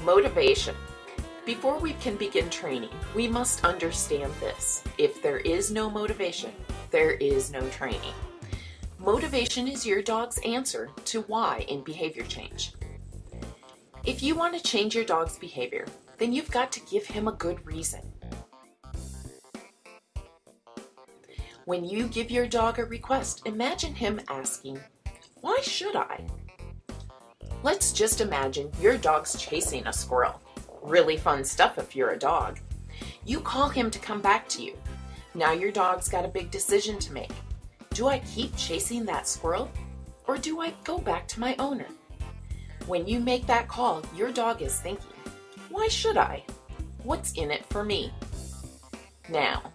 Motivation. Before we can begin training, we must understand this. If there is no motivation, there is no training. Motivation is your dog's answer to why in behavior change. If you want to change your dog's behavior, then you've got to give him a good reason. When you give your dog a request, imagine him asking, "Why should I?" Let's just imagine your dog's chasing a squirrel. Really fun stuff if you're a dog. You call him to come back to you. Now your dog's got a big decision to make. Do I keep chasing that squirrel, or do I go back to my owner? When you make that call, your dog is thinking, "Why should I? What's in it for me?" Now,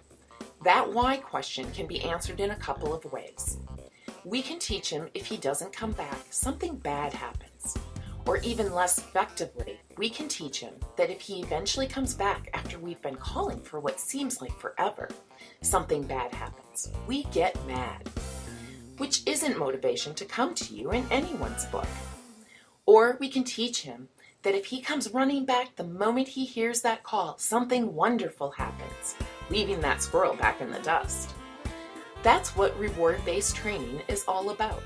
that why question can be answered in a couple of ways. We can teach him if he doesn't come back, something bad happens. Or even less effectively, we can teach him that if he eventually comes back after we've been calling for what seems like forever, something bad happens. We get mad, which isn't motivation to come to you in anyone's book. Or we can teach him that if he comes running back the moment he hears that call, something wonderful happens, leaving that squirrel back in the dust. That's what reward-based training is all about.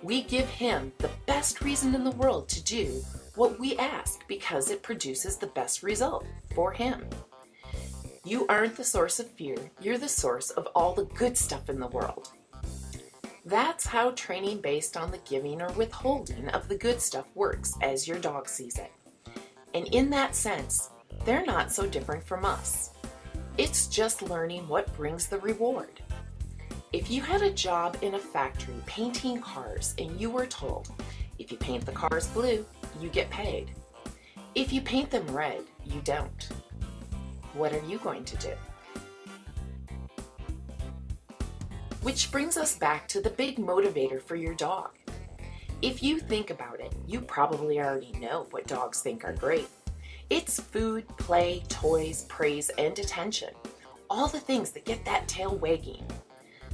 We give him the best reason in the world to do what we ask because it produces the best result for him. You aren't the source of fear, you're the source of all the good stuff in the world. That's how training based on the giving or withholding of the good stuff works as your dog sees it. And in that sense, they're not so different from us. It's just learning what brings the reward. If you had a job in a factory painting cars and you were told, if you paint the cars blue, you get paid. If you paint them red, you don't. What are you going to do? Which brings us back to the big motivator for your dog. If you think about it, you probably already know what dogs think are great. It's food, play, toys, praise, and attention. All the things that get that tail wagging.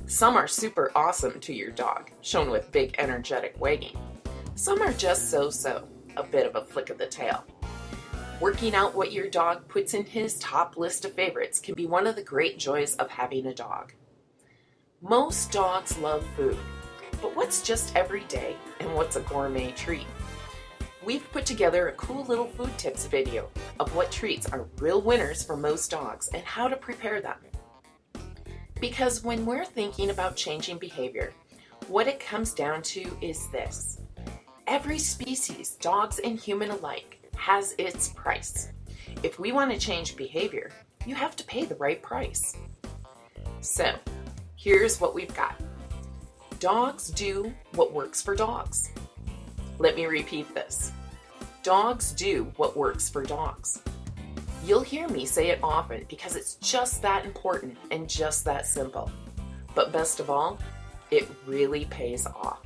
Some are super awesome to your dog, shown with big energetic wagging. Some are just so-so, a bit of a flick of the tail. Working out what your dog puts in his top list of favorites can be one of the great joys of having a dog. Most dogs love food, but what's just everyday and what's a gourmet treat? We've put together a cool little food tips video of what treats are real winners for most dogs and how to prepare them. Because when we're thinking about changing behavior, what it comes down to is this. Every species, dogs and human alike, has its price. If we want to change behavior, you have to pay the right price. So, here's what we've got. Dogs do what works for dogs. Let me repeat this. Dogs do what works for dogs. You'll hear me say it often because it's just that important and just that simple. But best of all, it really pays off.